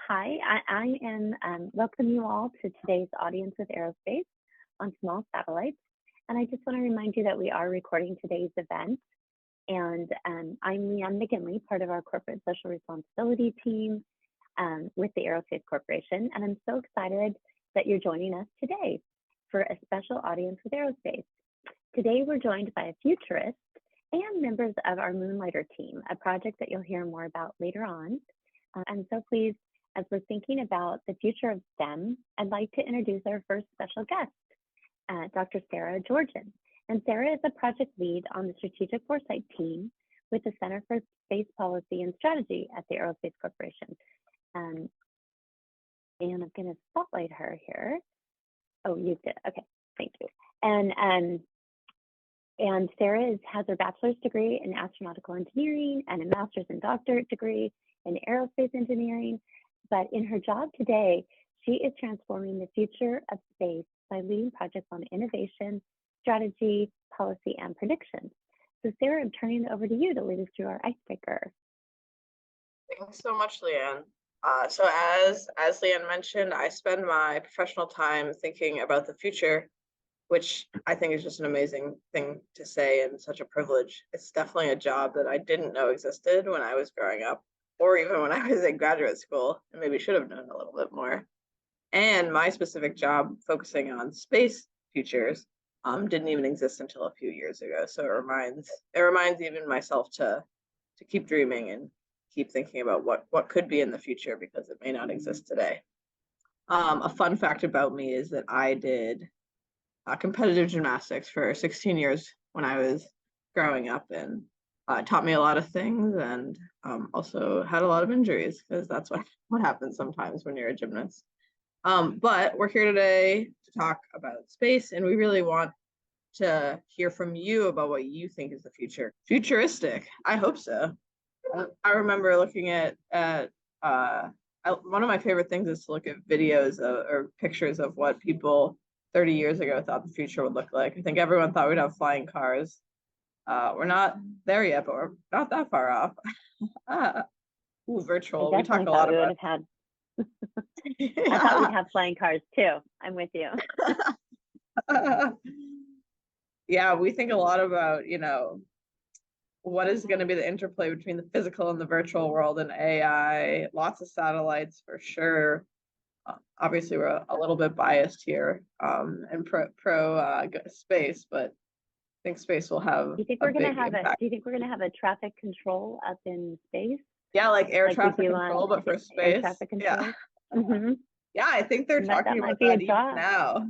Hi, I am welcome you all to today's audience with Aerospace on small satellites. And I just want to remind you that we are recording today's event. And I'm Leanne McGinley, part of our corporate social responsibility team with the Aerospace Corporation. And I'm so excited that you're joining us today for a special audience with Aerospace. Today, we're joined by a futurist and members of our Moonlighter team, a project that you'll hear more about later on. And so please, as we're thinking about the future of STEM, I'd like to introduce our first special guest, Dr. Sarah Georgian. And Sarah is a project lead on the Strategic Foresight team with the Center for Space Policy and Strategy at the Aerospace Corporation. And I'm going to spotlight her here. Oh, you did. Okay, thank you. And Sarah has her bachelor's degree in astronautical engineering and a master's and doctorate degree in aerospace engineering. But in her job today, she is transforming the future of space by leading projects on innovation, strategy, policy, and prediction. So Sarah, I'm turning it over to you to lead us through our icebreaker. Thanks so much, Leanne. So as Leanne mentioned, I spend my professional time thinking about the future, which I think is just an amazing thing to say and such a privilege. It's definitely a job that I didn't know existed when I was growing up, or even when I was in graduate school, and maybe should have known a little bit more. And my specific job, focusing on space futures, didn't even exist until a few years ago. So it reminds even myself to keep dreaming and keep thinking about what could be in the future, because it may not exist today. A fun fact about me is that I did competitive gymnastics for 16 years when I was growing up, and taught me a lot of things, and also had a lot of injuries, because that's what happens sometimes when you're a gymnast. But we're here today to talk about space, and we really want to hear from you about what you think is the future. Futuristic, I hope so. I remember looking at one of my favorite things is to look at videos or pictures of what people 30 years ago thought the future would look like. I think everyone thought we'd have flying cars. We're not there yet, but we're not that far off. Virtual. We talk a lot about. I thought we'd have flying cars too. I'm with you. Yeah, we think a lot about, what is going to be the interplay between the physical and the virtual world and AI. Lots of satellites for sure. Obviously, we're a little bit biased here and pro space, but I think space will have. Do you think we're going to have a traffic control up in space? Yeah, like air traffic control, but for space. Air traffic control. Yeah. Mm-hmm. Yeah, I think they're talking about that even now.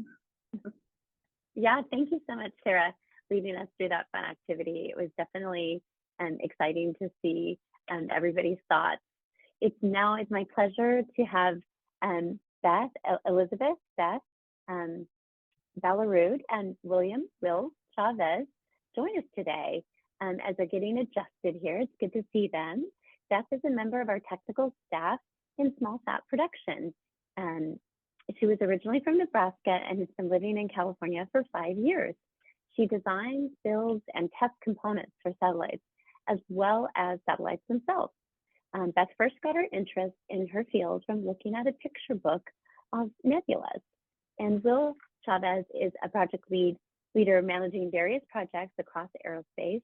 Yeah, thank you so much, Sarah, leading us through that fun activity. It was definitely exciting to see everybody's thoughts. It's my pleasure to have Elizabeth, Ballarud, and Will Chavez join us today as they're getting adjusted here. It's good to see them. Beth is a member of our technical staff in small sat production. She was originally from Nebraska and has been living in California for 5 years. She designs, builds, and tests components for satellites, as well as satellites themselves. Beth first got her interest in her field from looking at a picture book of nebulas. And Will Chavez is a project leader managing various projects across aerospace.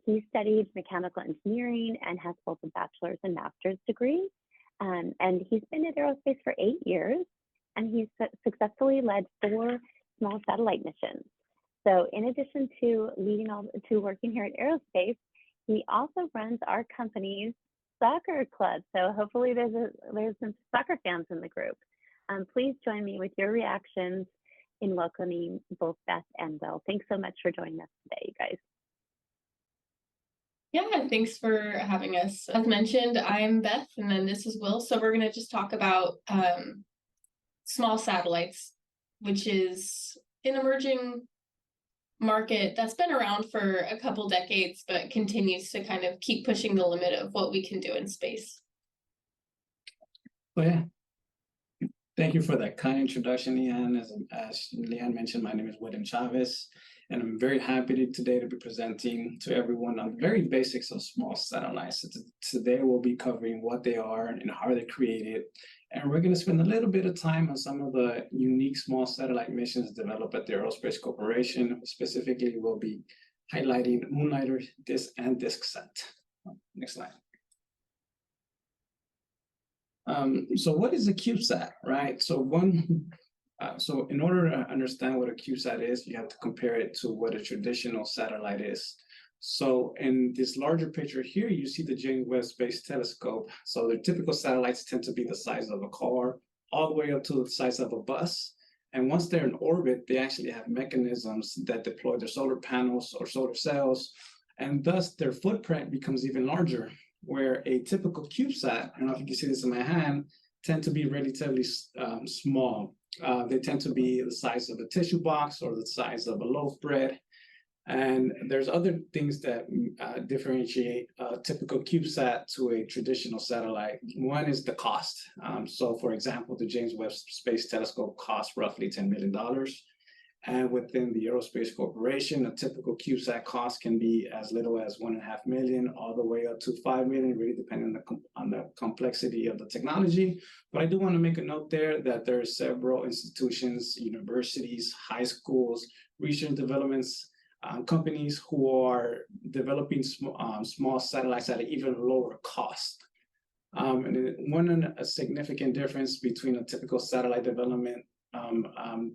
He studied mechanical engineering and has both a bachelor's and master's degree. And he's been at Aerospace for 8 years, and he's successfully led 4 small satellite missions. So in addition to working here at Aerospace, he also runs our company's soccer club. So hopefully there's some soccer fans in the group. Please join me with your reactions in welcoming both Beth and Will. Thanks so much for joining us today, you guys. Yeah, thanks for having us. As mentioned, I'm Beth, and then this is Will. So we're going to just talk about small satellites, which is an emerging market that's been around for a couple decades, but continues to kind of keep pushing the limit of what we can do in space. Well, yeah. Thank you for that kind introduction, Leanne. As Leanne mentioned, my name is William Chavez, and I'm very happy today to be presenting to everyone on the very basics of small satellites. Today we'll be covering what they are and how they're created, and we're going to spend a little bit of time on some of the unique small satellite missions developed at the Aerospace Corporation. Specifically, we'll be highlighting Moonlighter, DISC, and DISCSat. Next slide. So what is a CubeSat, right? So in order to understand what a CubeSat is, you have to compare it to what a traditional satellite is. So in this larger picture here, you see the James Webb Space Telescope. So the typical satellites tend to be the size of a car, all the way up to the size of a bus. And once they're in orbit, they actually have mechanisms that deploy their solar panels or solar cells, and thus their footprint becomes even larger. Where a typical CubeSat, I don't know if you can see this in my hand, tend to be relatively small. They tend to be the size of a tissue box or the size of a loaf bread. And there's other things that differentiate a typical CubeSat to a traditional satellite. One is the cost. So for example, the James Webb Space Telescope costs roughly $10 million. And within the Aerospace Corporation, a typical CubeSat cost can be as little as $1.5 million, all the way up to $5 million, really depending on the complexity of the technology. But I do want to make a note there that there are several institutions, universities, high schools, research developments, companies who are developing small satellites at an even lower cost. And a significant difference between a typical satellite development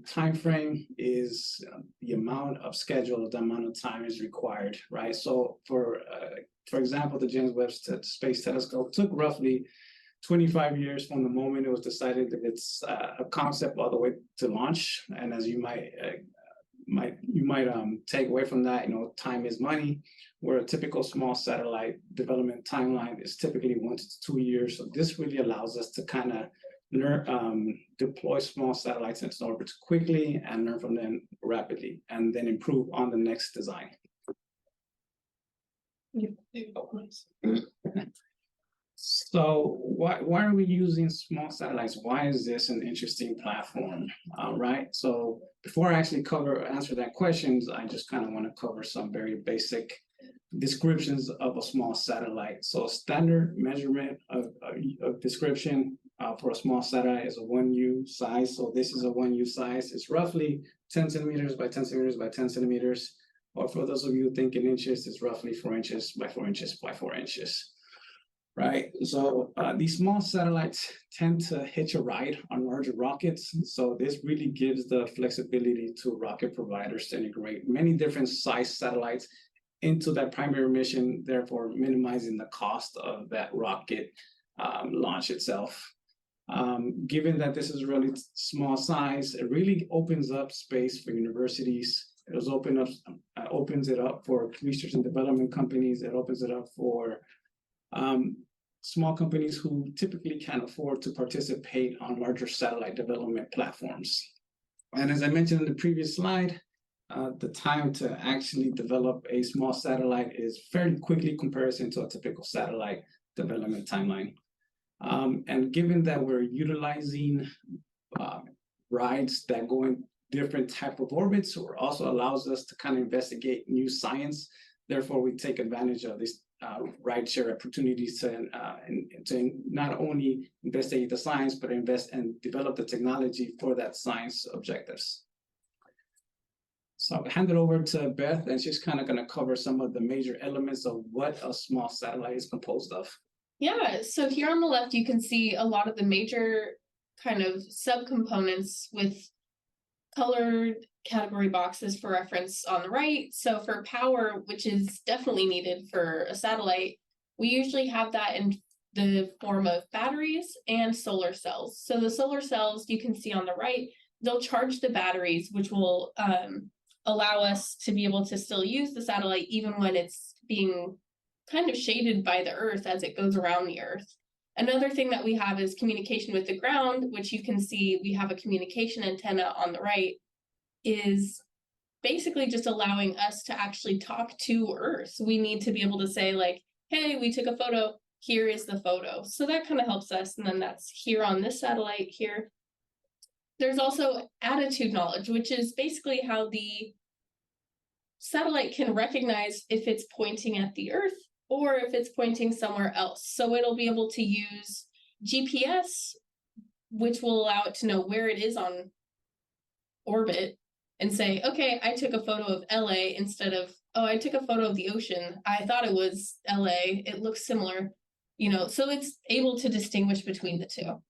time frame is the amount of schedule, the amount of time is required, right? So for example, the James Webb Space Telescope took roughly 25 years from the moment it was decided that it's a concept all the way to launch. And as you might take away from that, time is money, where a typical small satellite development timeline is typically 1 to 2 years. So this really allows us to kind of deploy small satellites into orbit quickly and learn from them rapidly, and then improve on the next design. So why are we using small satellites? Why is this an interesting platform, right? So before I actually answer that question, I just kind of want to cover some very basic descriptions of a small satellite. So standard measurement of description for a small satellite is a 1U size. So this is a 1U size. It's roughly 10 centimeters by 10 centimeters by 10 centimeters. Or for those of you who think in inches, it's roughly 4 inches by 4 inches by 4 inches. Right, so these small satellites tend to hitch a ride on larger rockets. So this really gives the flexibility to rocket providers to integrate many different size satellites into that primary mission, therefore minimizing the cost of that rocket launch itself. Given that this is really small size, it really opens up space for universities. It opens it up for research and development companies. It opens it up for small companies who typically can't afford to participate on larger satellite development platforms. And as I mentioned in the previous slide, the time to actually develop a small satellite is fairly quickly comparison to a typical satellite development timeline. And given that we're utilizing rides that go in different type of orbits, or also allows us to kind of investigate new science, therefore we take advantage of this rideshare opportunities to not only investigate the science, but invest and develop the technology for that science objectives. So I'll hand it over to Beth, and she's kind of going to cover some of the major elements of what a small satellite is composed of. Yeah, so here on the left, you can see a lot of the major kind of subcomponents with colored category boxes for reference on the right. So for power, which is definitely needed for a satellite, we usually have that in the form of batteries and solar cells. So the solar cells you can see on the right, they'll charge the batteries, which will allow us to be able to still use the satellite even when it's being kind of shaded by the Earth as it goes around the Earth. Another thing that we have is communication with the ground, which you can see we have a communication antenna on the right, is basically just allowing us to actually talk to Earth. We need to be able to say like, hey, we took a photo, here is the photo. So that kind of helps us. And then that's here on this satellite here. There's also attitude knowledge, which is basically how the satellite can recognize if it's pointing at the Earth or if it's pointing somewhere else. So it'll be able to use GPS, which will allow it to know where it is on orbit and say, okay, I took a photo of LA instead of, oh, I took a photo of the ocean. I thought it was LA. It looks similar, so it's able to distinguish between the two.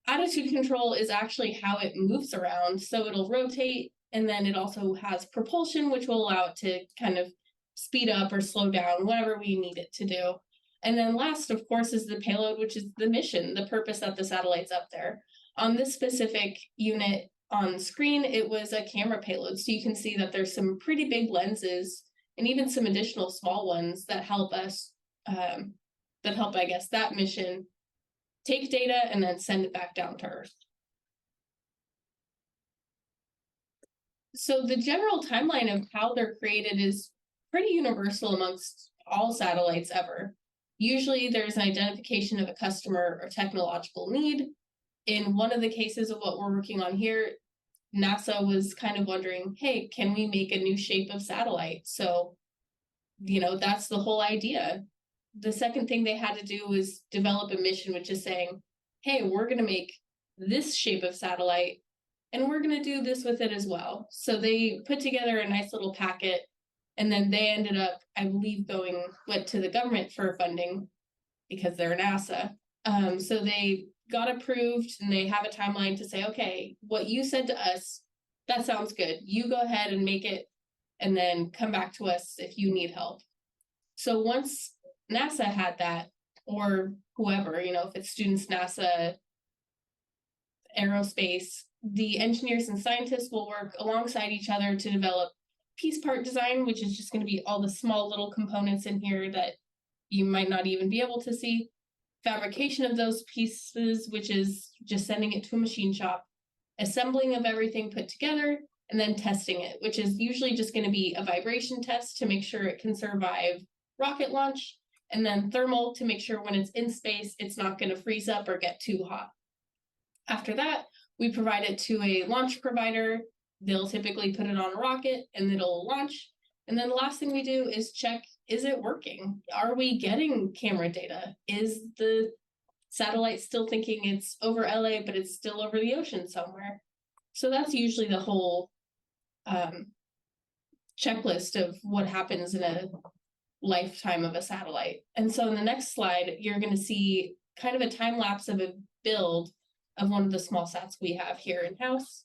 Attitude control is actually how it moves around. So it'll rotate, and then it also has propulsion, which will allow it to kind of speed up or slow down, whatever we need it to do. And then last, of course, is the payload, which is the mission, the purpose that the satellite's up there. On this specific unit on screen, it was a camera payload. So you can see that there's some pretty big lenses and even some additional small ones that help us, I guess, that mission take data and then send it back down to Earth. So the general timeline of how they're created is pretty universal amongst all satellites ever. Usually there's an identification of a customer or technological need. In one of the cases of what we're working on here, NASA was kind of wondering, hey, can we make a new shape of satellite? So, that's the whole idea. The second thing they had to do was develop a mission, which is saying, hey, we're going to make this shape of satellite, and we're going to do this with it as well. So they put together a nice little packet, and then they ended up, I believe, went to the government for funding because they're NASA. So they got approved, and they have a timeline to say, okay, what you said to us, that sounds good. You go ahead and make it, and then come back to us if you need help. So once NASA had that, or whoever, if it's students, NASA, Aerospace, the engineers and scientists will work alongside each other to develop piece part design, which is just going to be all the small little components in here that you might not even be able to see. Fabrication of those pieces, which is just sending it to a machine shop, assembling of everything put together, and then testing it, which is usually just going to be a vibration test to make sure it can survive rocket launch, and then thermal to make sure when it's in space, it's not going to freeze up or get too hot. After that, we provide it to a launch provider. They'll typically put it on a rocket and it'll launch. And then the last thing we do is check, is it working? Are we getting camera data? Is the satellite still thinking it's over LA, but it's still over the ocean somewhere? So that's usually the whole checklist of what happens in a lifetime of a satellite. And so in the next slide, you're going to see kind of a time lapse of a build of one of the small sats we have here in-house.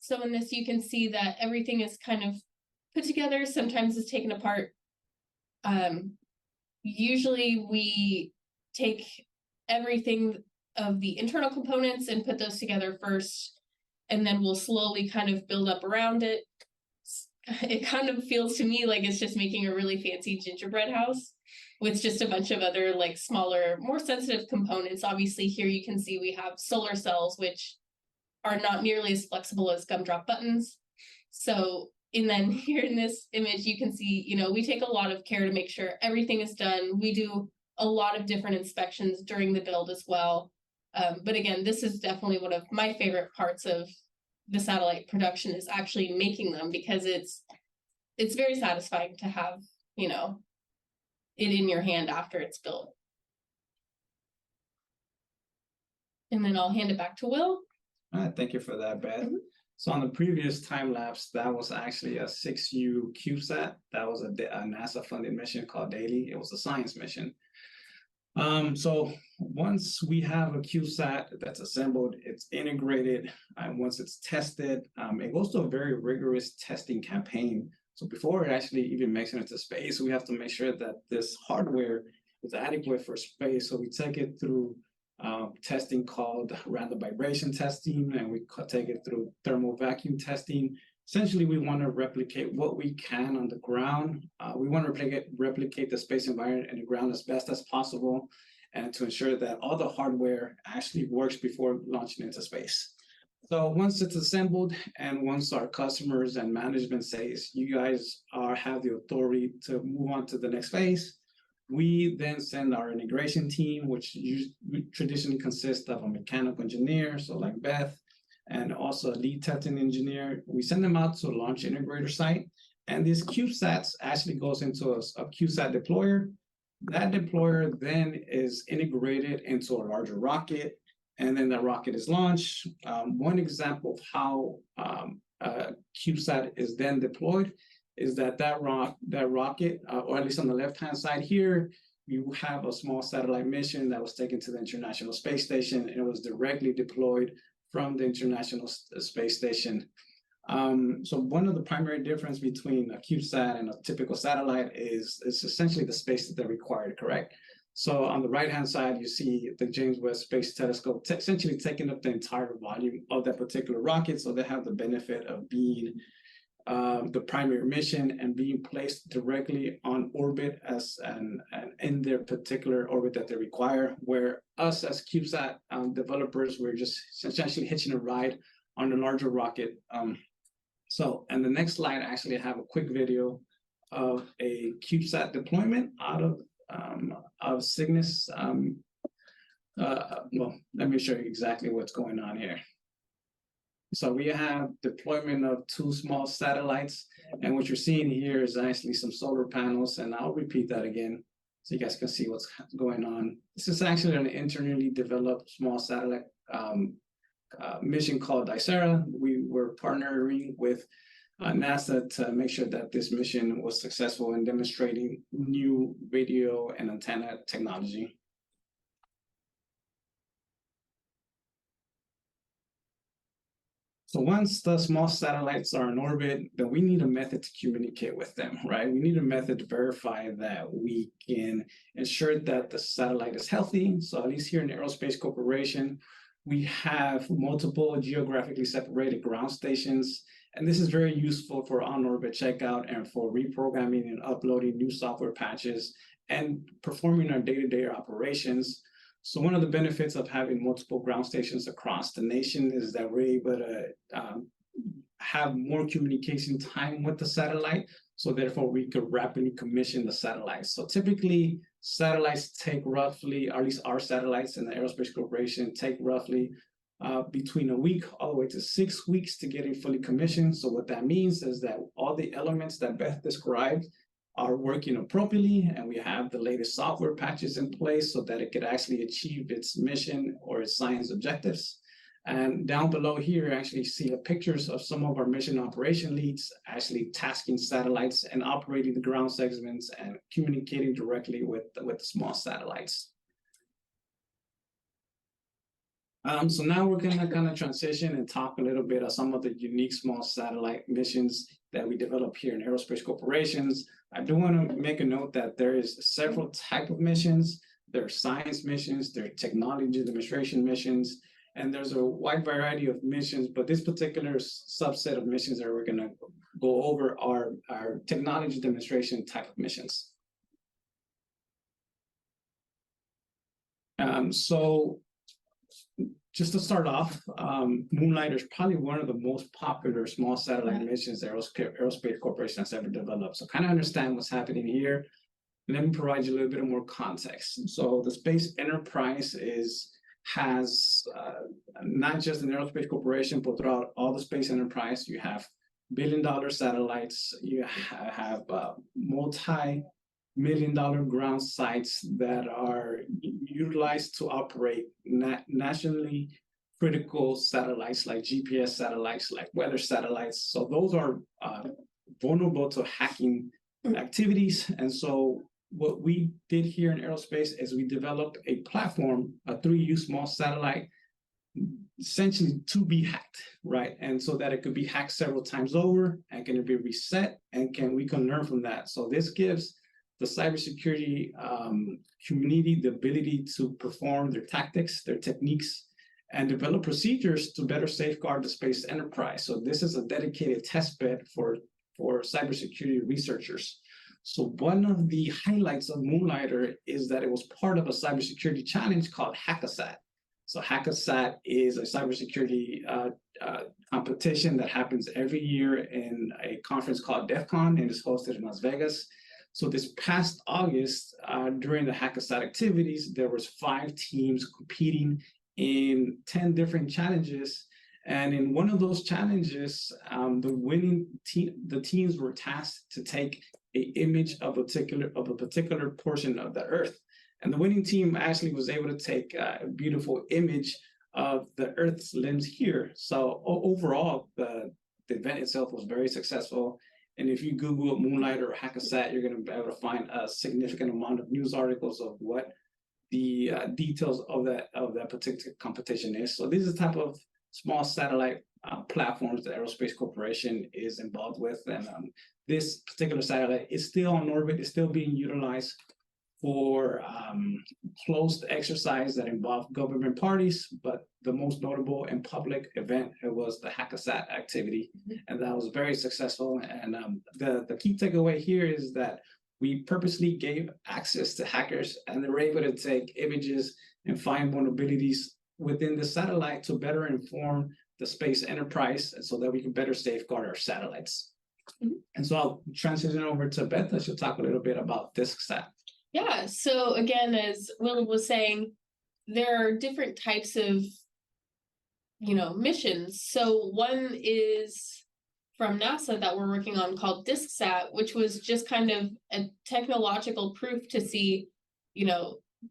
So in this, you can see that everything is kind of put together. Sometimes it's taken apart. Usually we take everything of the internal components and put those together first, and then we'll slowly kind of build up around it. It kind of feels to me like it's just making a really fancy gingerbread house with just a bunch of other like smaller, more sensitive components. Obviously here you can see we have solar cells, which are not nearly as flexible as gumdrop buttons. So, and then here in this image, you can see, we take a lot of care to make sure everything is done. We do a lot of different inspections during the build as well. But again, this is definitely one of my favorite parts of the satellite production, is actually making them, because it's very satisfying to have, it in your hand after it's built. And then I'll hand it back to Will. All right, thank you for that, Beth. Mm-hmm. So on the previous time lapse, that was actually a 6U CubeSat. That was a NASA-funded mission called Daily. It was a science mission. So once we have a CubeSat that's assembled, it's integrated, and once it's tested, it goes to a very rigorous testing campaign. So before it actually even makes it into space, we have to make sure that this hardware is adequate for space. So we take it through testing called random vibration testing, and we take it through thermal vacuum testing. Essentially, we want to replicate what we can on the ground. We want to replicate the space environment and the ground as best as possible, and to ensure that all the hardware actually works before launching into space. So once it's assembled, and once our customers and management says, you guys have the authority to move on to the next phase, We then send our integration team, which traditionally consists of a mechanical engineer, so like Beth, and also a lead testing engineer. We send them out to a launch integrator site, and this CubeSats actually goes into a CubeSat deployer. That deployer then is integrated into a larger rocket, and then the rocket is launched. One example of how CubeSat is then deployed is that rocket, or at least on the left-hand side here, you have a small satellite mission that was taken to the International Space Station, and it was directly deployed from the International Space Station. So one of the primary difference between a CubeSat and a typical satellite is essentially the space that they're required, correct? So on the right-hand side, you see the James Webb Space Telescope essentially taking up the entire volume of that particular rocket. So they have the benefit of being the primary mission and being placed directly on orbit and in their particular orbit that they require, where us as CubeSat developers, we're just essentially hitching a ride on the larger rocket. And the next slide, actually I have a quick video of a CubeSat deployment out of Cygnus. Well, let me show you exactly what's going on here. So we have deployment of 2 small satellites, and what you're seeing here is actually some solar panels, and I'll repeat that again so you guys can see what's going on. This is actually an internally developed small satellite mission called Icera. We were partnering with NASA to make sure that this mission was successful in demonstrating new radio and antenna technology. So once the small satellites are in orbit, then we need a method to communicate with them, right? We need a method to verify that we can ensure that the satellite is healthy. So at least here in Aerospace Corporation, we have multiple geographically separated ground stations. And this is very useful for on-orbit checkout and for reprogramming and uploading new software patches and performing our day-to-day operations. So one of the benefits of having multiple ground stations across the nation is that we're able to have more communication time with the satellite. So therefore we could rapidly commission the satellites. So typically satellites take roughly, or at least our satellites in the Aerospace Corporation take roughly between a week all the way to 6 weeks to getting fully commissioned. So what that means is that all the elements that Beth described are working appropriately, and we have the latest software patches in place so that it could actually achieve its mission or its science objectives. And down below here, you actually see the pictures of some of our mission operation leads actually tasking satellites and operating the ground segments and communicating directly with the small satellites. So now we're going to kind of transition and talk a little bit of some of the unique small satellite missions that we develop here in Aerospace Corporations. I do want to make a note that there is several types of missions. There are science missions, there are technology demonstration missions, and there's a wide variety of missions, but this particular subset of missions that we're going to go over are our technology demonstration type of missions. So just to start off, Moonlighter is probably one of the most popular small satellite missions Aerospace Corporation has ever developed. So kind of understand what's happening here. Let me provide you a little bit more context. So the Space Enterprise has not just an Aerospace Corporation, but throughout all the Space Enterprise, you have billion-dollar satellites, you have multi-million-dollar ground sites that are utilized to operate nationally critical satellites like GPS satellites, like weather satellites. So those are vulnerable to hacking activities. And so what we did here in Aerospace is we developed a platform, a 3U small satellite, essentially to be hacked, right? And so that it could be hacked several times over and can it be reset, and we can learn from that. So this gives the cybersecurity community the ability to perform their tactics, their techniques, and develop procedures to better safeguard the space enterprise. So this is a dedicated test bed for cybersecurity researchers. So one of the highlights of Moonlighter is that it was part of a cybersecurity challenge called Hackasat. So Hackasat is a cybersecurity competition that happens every year in a conference called DEF CON, and is hosted in Las Vegas. So this past August, during the Hackasat activities, there was 5 teams competing in 10 different challenges. And in one of those challenges, the teams were tasked to take an image of a particular portion of the Earth. And the winning team actually was able to take a beautiful image of the Earth's limbs here. So overall, the event itself was very successful. And if you Google Moonlight or Hackasat, you're going to be able to find a significant amount of news articles of what the details of that particular competition is. So these are the type of small satellite platforms that Aerospace Corporation is involved with. And this particular satellite is still on orbit, it's still being utilized for closed exercise that involve government parties, but the most notable and public event was the Hackasat activity, and that was very successful. And the key takeaway here is that we purposely gave access to hackers, and they were able to take images and find vulnerabilities within the satellite to better inform the space enterprise so that we can better safeguard our satellites. And so I'll transition over to Beth. She'll talk a little bit about DiskSat. Yeah, so again, as Will was saying, there are different types of, missions. So one is from NASA that we're working on called DiskSat, which was just kind of a technological proof to see,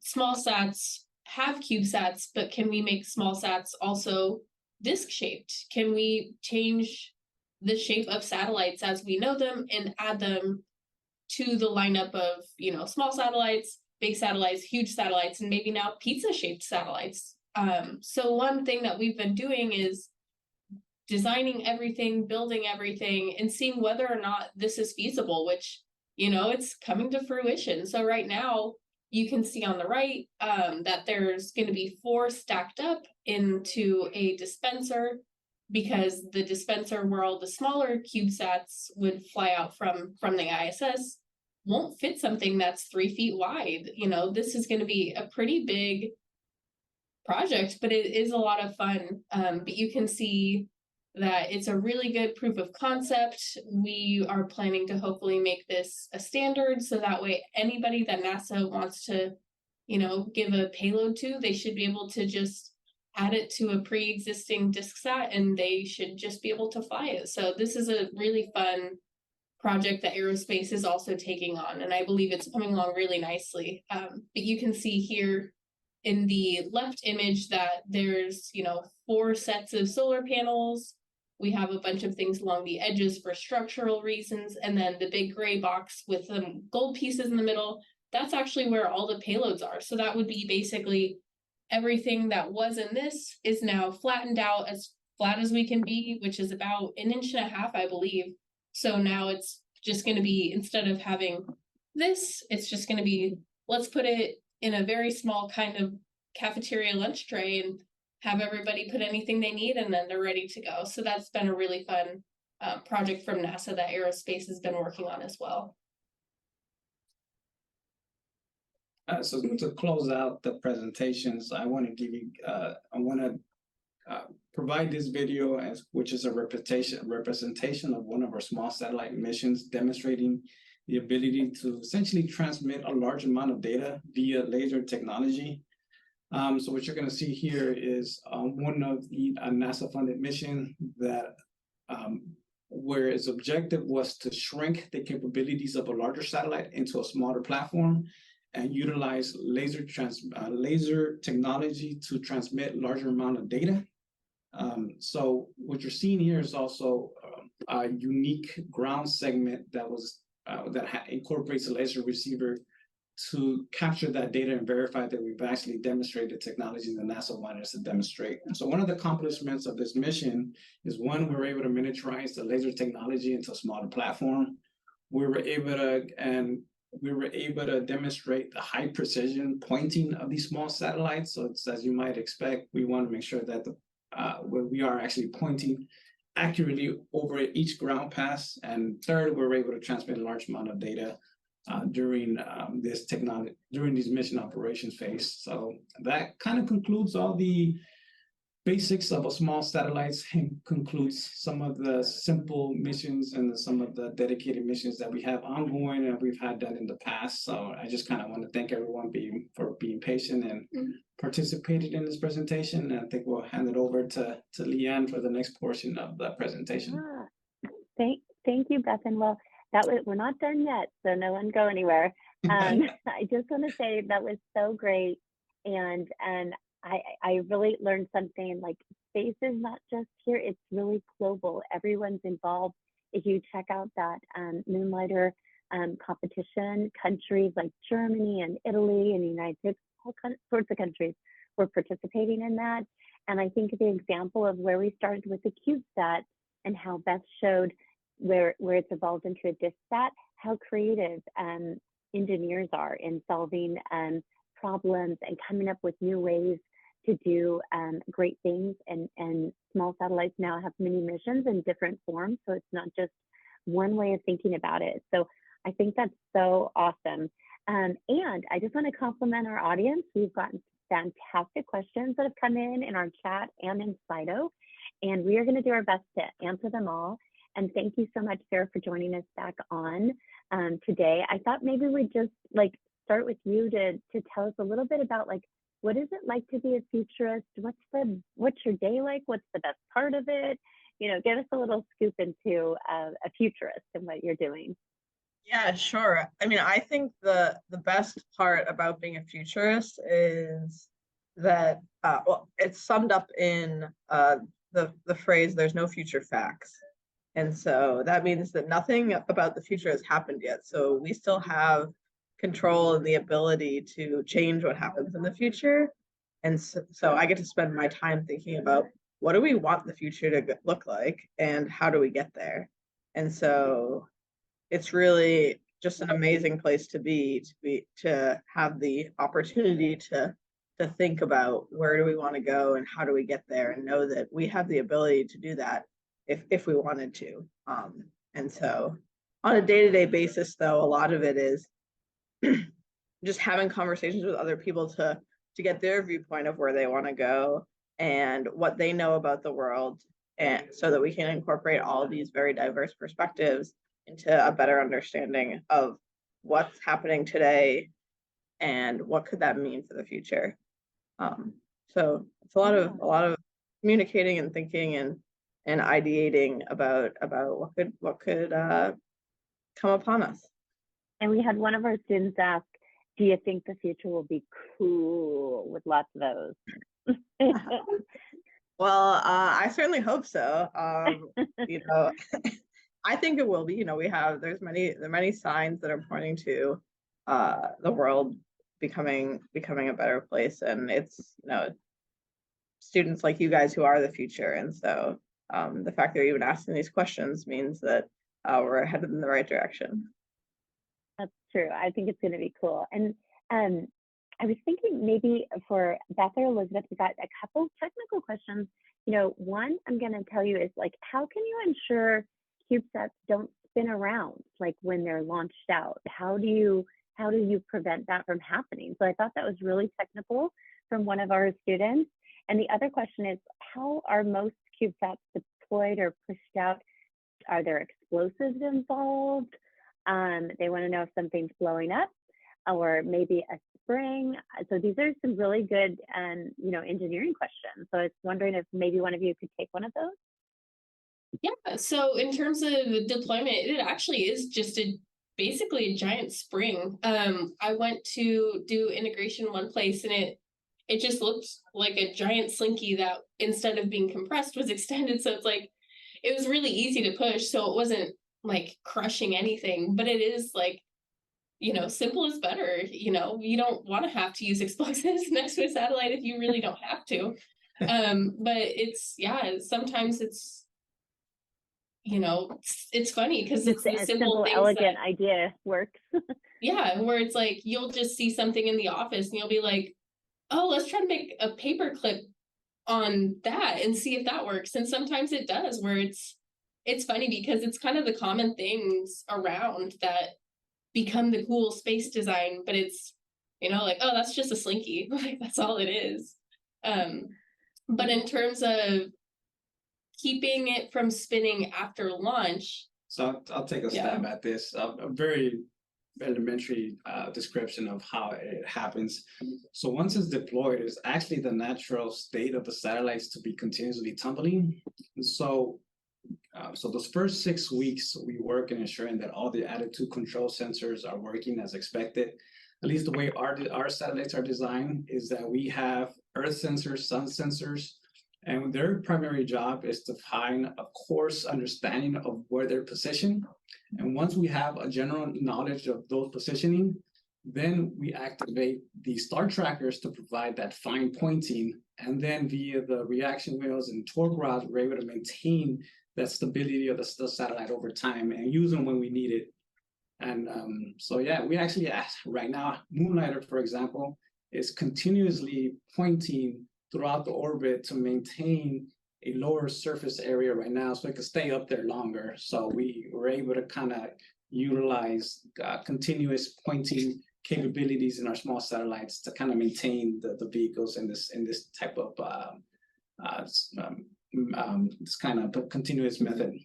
small sats have CubeSats, but can we make small sats also disk shaped? Can we change the shape of satellites as we know them and add them to the lineup of, small satellites, big satellites, huge satellites, and maybe now pizza-shaped satellites. So one thing that we've been doing is designing everything, building everything, and seeing whether or not this is feasible, which, it's coming to fruition. So right now, you can see on the right that there's going to be 4 stacked up into a dispenser, because the dispenser where all the smaller CubeSats would fly out from the ISS won't fit something that's 3 feet wide. This is going to be a pretty big project, but it is a lot of fun. But you can see that it's a really good proof of concept. We are planning to hopefully make this a standard, so that way anybody that NASA wants to, give a payload to, they should be able to just add it to a pre-existing DiskSat and they should just be able to fly it. So this is a really fun project that Aerospace is also taking on, and I believe it's coming along really nicely. But you can see here in the left image that there's, 4 sets of solar panels. We have a bunch of things along the edges for structural reasons, and then the big gray box with the gold pieces in the middle, that's actually where all the payloads are. So that would be basically everything that was in this is now flattened out as flat as we can be, which is about 1.5 inches, I believe. So now it's just going to be, instead of having this, it's just going to be, let's put it in a very small kind of cafeteria lunch tray and have everybody put anything they need, and then they're ready to go. So that's been a really fun project from NASA that Aerospace has been working on as well. So to close out the presentations, I want to give you, provide this video which is a representation of one of our small satellite missions, demonstrating the ability to essentially transmit a large amount of data via laser technology. So what you're going to see here is one of the NASA-funded mission that where its objective was to shrink the capabilities of a larger satellite into a smaller platform and utilize laser technology to transmit larger amount of data. So what you're seeing here is also a unique ground segment that was incorporates a laser receiver to capture that data and verify that we've actually demonstrated technology that NASA wanted us to demonstrate. And so one of the accomplishments of this mission is, one, we were able to miniaturize the laser technology into a smaller platform. We were able to demonstrate the high precision pointing of these small satellites. So it's, as you might expect, we want to make sure that we are actually pointing accurately over each ground pass. And third, we were able to transmit a large amount of data during this mission operations phase. So that kind of concludes all the basics of a small satellites concludes some of the simple missions and some of the dedicated missions that we have ongoing and we've had done in the past. So I just kind of want to thank everyone for being patient and participated in this presentation. And I think we'll hand it over to Leanne for the next portion of the presentation. Thank you, Beth. And well, we're not done yet, so no one go anywhere. I just want to say that was so great, and I really learned something. Like, space is not just here; it's really global. Everyone's involved. If you check out that Moonlighter competition, countries like Germany and Italy and the United States, all sorts of countries were participating in that. And I think the example of where we started with the CubeSat and how Beth showed where it's evolved into a DiskSat, how creative engineers are in solving problems and coming up with new ways to do great things. And small satellites now have many missions in different forms, so it's not just one way of thinking about it. So I think that's so awesome. And I just want to compliment our audience. We've gotten fantastic questions that have come in our chat and in Slido, and we are going to do our best to answer them all. And thank you so much, Sarah, for joining us back on today. I thought maybe we'd just start with you to tell us a little bit about what is it like to be a futurist? What's your day like? What's the best part of it? Give us a little scoop into a futurist and what you're doing. Yeah, sure. I mean, I think the best part about being a futurist is that well, it's summed up in the phrase "there's no future facts." And so that means that nothing about the future has happened yet. So we still have control and the ability to change what happens in the future. And so I get to spend my time thinking about, what do we want the future to look like and how do we get there? And so it's really just an amazing place to have the opportunity to think about, where do we want to go and how do we get there, and know that we have the ability to do that if we wanted to. And so on a day-to-day basis, though, a lot of it is just having conversations with other people to get their viewpoint of where they want to go and what they know about the world, and so that we can incorporate all of these very diverse perspectives into a better understanding of what's happening today and what could that mean for the future. So it's a lot of communicating and thinking and ideating about what could come upon us. And we had one of our students ask, do you think the future will be cool with lots of those? Well, I certainly hope so. I think it will be. There's many signs that are pointing to the world becoming a better place, and it's students like you guys who are the future. And so the fact that you're even asking these questions means that we're headed in the right direction. That's true. I think it's going to be cool. And I was thinking maybe for Beth or Elizabeth, we got a couple technical questions. One I'm going to tell you is how can you ensure CubeSats don't spin around when they're launched out? How do you prevent that from happening? So I thought that was really technical from one of our students. And the other question is, how are most CubeSats deployed or pushed out? Are there explosives involved? They want to know if something's blowing up or maybe a spring. So these are some really good, engineering questions. So I was wondering if maybe one of you could take one of those. Yeah, so in terms of deployment, it actually is just basically a giant spring. I went to do integration one place and it just looked like a giant slinky that instead of being compressed was extended. So it was really easy to push. So it wasn't crushing anything, but it is simple is better. You don't want to have to use explosives next to a satellite if you really don't have to. But sometimes it's funny because it's the simple things elegant idea works. Yeah, where it's you'll just see something in the office and you'll be like, oh, let's try to make a paper clip on that and see if that works. And sometimes it does, where it's funny because it's kind of the common things around that become the cool space design, but it's oh, that's just a slinky. That's all it is. But in terms of keeping it from spinning after launch. So I'll take a stab at this. A very elementary description of how it happens. So once it's deployed, it's actually the natural state of the satellites to be continuously tumbling. And so those first 6 weeks, we work in ensuring that all the attitude control sensors are working as expected. At least the way our satellites are designed is that we have Earth sensors, sun sensors, and their primary job is to find a coarse understanding of where they're positioned. And once we have a general knowledge of those positioning, then we activate the star trackers to provide that fine pointing. And then via the reaction wheels and torque rods, we're able to maintain that stability of the satellite over time and use them when we need it. And so, yeah, we actually, right now, Moonlighter, for example, is continuously pointing throughout the orbit to maintain a lower surface area right now so it can stay up there longer. So we were able to kind of utilize continuous pointing capabilities in our small satellites to kind of maintain the vehicles in this type of this kind of continuous method.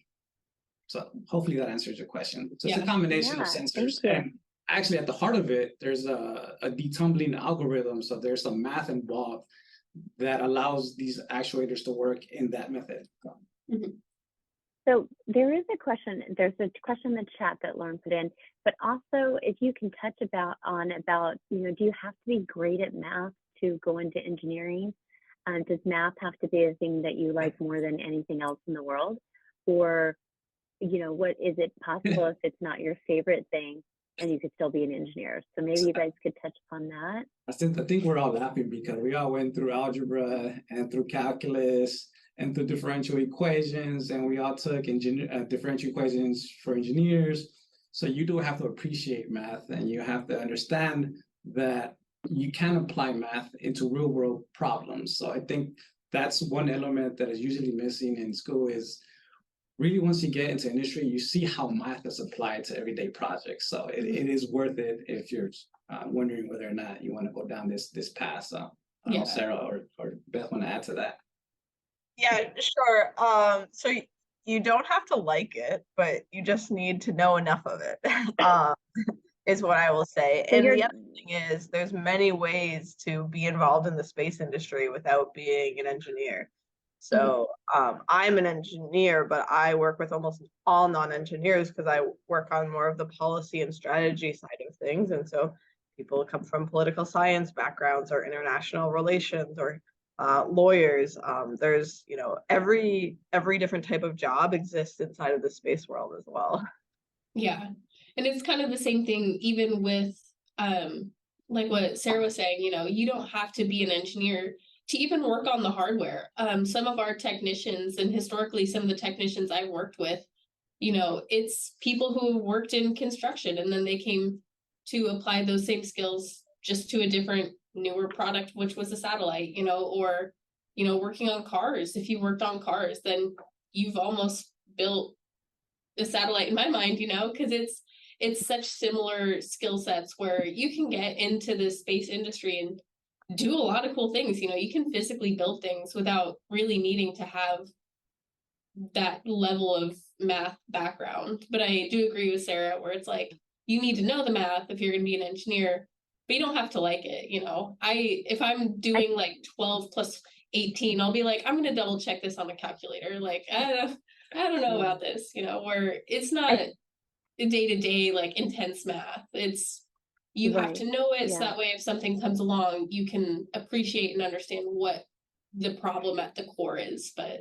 So hopefully that answers your question. So it's a combination of sensors. And actually at the heart of it, there's a detumbling algorithm. So there's some math involved that allows these actuators to work in that method. Mm-hmm. So there is a question, there's a question in the chat that Lauren put in, but also if you can touch about, you know, do you have to be great at math to go into engineering? Does math have to be a thing that you like more than anything else in the world? Or, you know, what is it possible if it's not your favorite thing and you could still be an engineer? So maybe you guys could touch upon that. I think we're all laughing because we all went through algebra and through calculus and through differential equations, and we all took differential equations for engineers. So you do have to appreciate math, and you have to understand that you can apply math into real world problems. So I think that's one element that is usually missing in school is really once you get into industry, you see how math is applied to everyday projects. So it is worth it if you're wondering whether or not you want to go down this path. So I don't know, Sarah or Beth want to add to that. Yeah, sure. So you don't have to like it, but you just need to know enough of it. Is what I will say. So and the other thing is there's many ways to be involved in the space industry without being an engineer. So I'm an engineer, but I work with almost all non-engineers because I work on more of the policy and strategy side of things. And so people come from political science backgrounds or international relations or lawyers. There's, you know, every different type of job exists inside of the space world as well. Yeah. And it's kind of the same thing, even with like what Sarah was saying, you know, you don't have to be an engineer to even work on the hardware. Some of our technicians, and historically some of the technicians I worked with, you know, it's people who worked in construction and then they came to apply those same skills just to a different, newer product, which was a satellite, you know, or, you know, working on cars. If you worked on cars, then you've almost built a satellite in my mind, you know, because it's such similar skill sets where you can get into the space industry and do a lot of cool things. You know, you can physically build things without really needing to have that level of math background. But I do agree with Sarah where it's like, you need to know the math if you're going to be an engineer, but you don't have to like it. You know, if I'm doing like 12 plus 18, I'll be like, I'm going to double check this on the calculator. Like, I don't know about this, you know, where it's not day-to-day like intense math. It's you have to know it so that way if something comes along you can appreciate and understand what the problem at the core is. But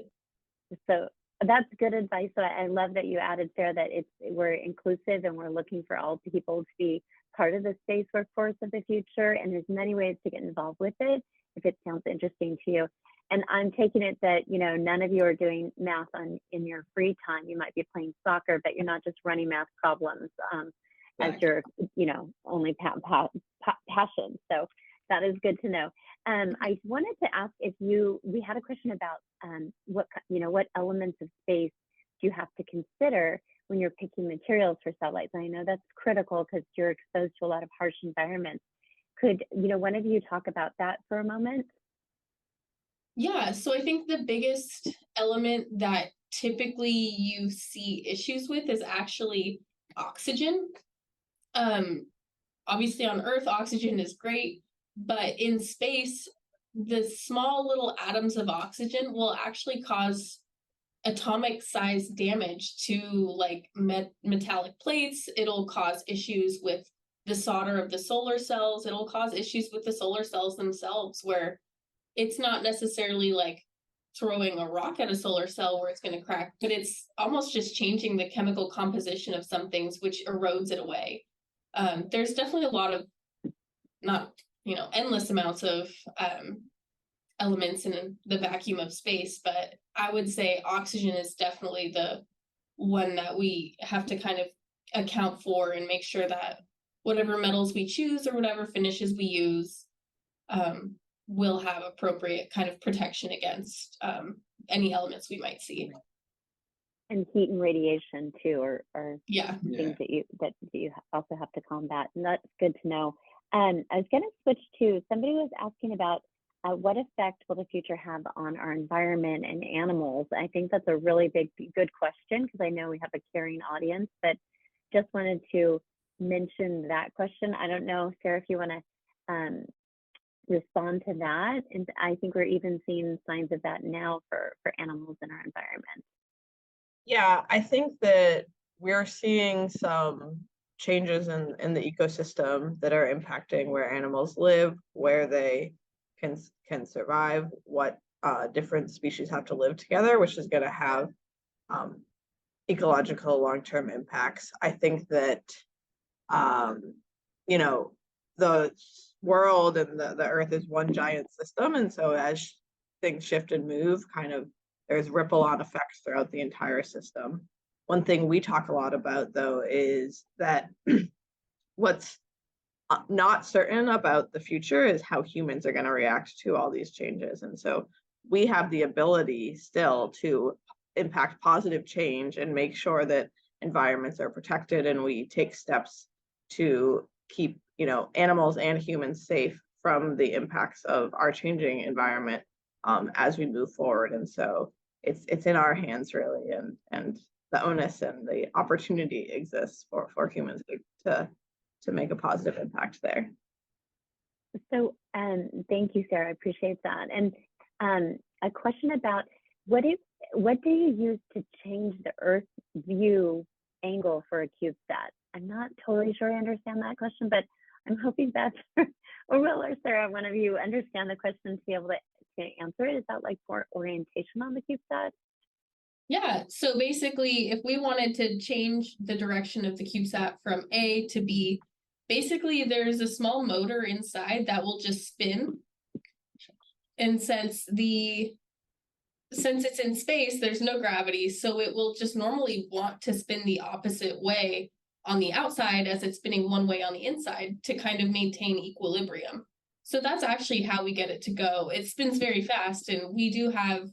so that's good advice. So I love that you added, Sarah, that we're inclusive and we're looking for all people to be part of the space workforce of the future, and there's many ways to get involved with it if it sounds interesting to you. And I'm taking it that, you know, none of you are doing math in your free time. You might be playing soccer, but you're not just running math problems as your, you know, only passion. So that is good to know. I wanted to ask if we had a question about what elements of space do you have to consider when you're picking materials for satellites? And I know that's critical because you're exposed to a lot of harsh environments. Could, you know, one of you talk about that for a moment? Yeah, so I think the biggest element that typically you see issues with is actually oxygen. Um, Obviously on Earth, oxygen is great, but in space, the small little atoms of oxygen will actually cause atomic size damage to like metallic plates. It'll cause issues with the solder of the solar cells. It'll cause issues with the solar cells themselves, where it's not necessarily like throwing a rock at a solar cell where it's going to crack, but it's almost just changing the chemical composition of some things, which erodes it away. There's definitely a lot of, not, endless amounts of elements in the vacuum of space, but I would say oxygen is definitely the one that we have to kind of account for and make sure that whatever metals we choose or whatever finishes we use will have appropriate kind of protection against any elements we might see. And heat and radiation too, or Yeah. things that you also have to combat, and that's good to know. I was going to switch to, somebody was asking about what effect will the future have on our environment and animals? I think that's a really good question, because I know we have a caring audience, but just wanted to mention that question. I don't know, Sarah, if you want to respond to that. And I think we're even seeing signs of that now for animals in our environment. Yeah, I think that we're seeing some changes in the ecosystem that are impacting where animals live, where they can survive, what different species have to live together, which is going to have ecological long-term impacts. I think that you know, the world and the earth is one giant system, and so as things shift and move, kind of there's ripple on effects throughout the entire system. One thing we talk a lot about, though, is that what's not certain about the future is how humans are going to react to all these changes. And so we have the ability still to impact positive change and make sure that environments are protected, and we take steps to keep, animals and humans safe from the impacts of our changing environment as we move forward. And so it's in our hands, really, and the onus and the opportunity exists for humans to make a positive impact there. So thank you, Sarah. I appreciate that. And a question about what do you use to change the Earth view angle for a CubeSat? I'm not totally sure I understand that question, but I'm hoping that's or Will or Sarah, one of you understand the question to be able to answer it. Is that like for orientation on the CubeSat? Yeah, so basically, if we wanted to change the direction of the CubeSat from A to B, basically there's a small motor inside that will just spin. And since it's in space, there's no gravity, so it will just normally want to spin the opposite way on the outside as it's spinning one way on the inside to kind of maintain equilibrium. So that's actually how we get it to go. It spins very fast, and we do have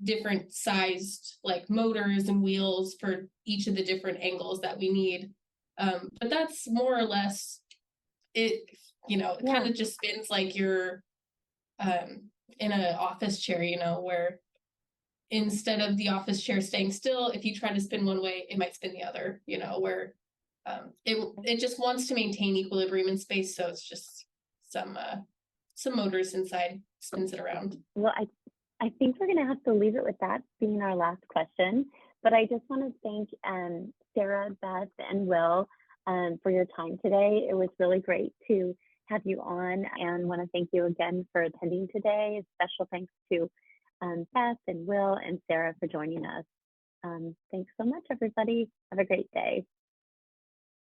different sized like motors and wheels for each of the different angles that we need. But that's more or less it. It kind of just spins like you're in an office chair, where instead of the office chair staying still, if you try to spin one way, it might spin the other, where it just wants to maintain equilibrium in space. So it's just some motors inside spins it around. Well, I think we're going to have to leave it with that being our last question. But I just want to thank Sarah, Beth, and Will for your time today. It was really great to have you on, and want to thank you again for attending today. Special thanks to Beth and Will and Sarah for joining us. Thanks so much, everybody. Have a great day.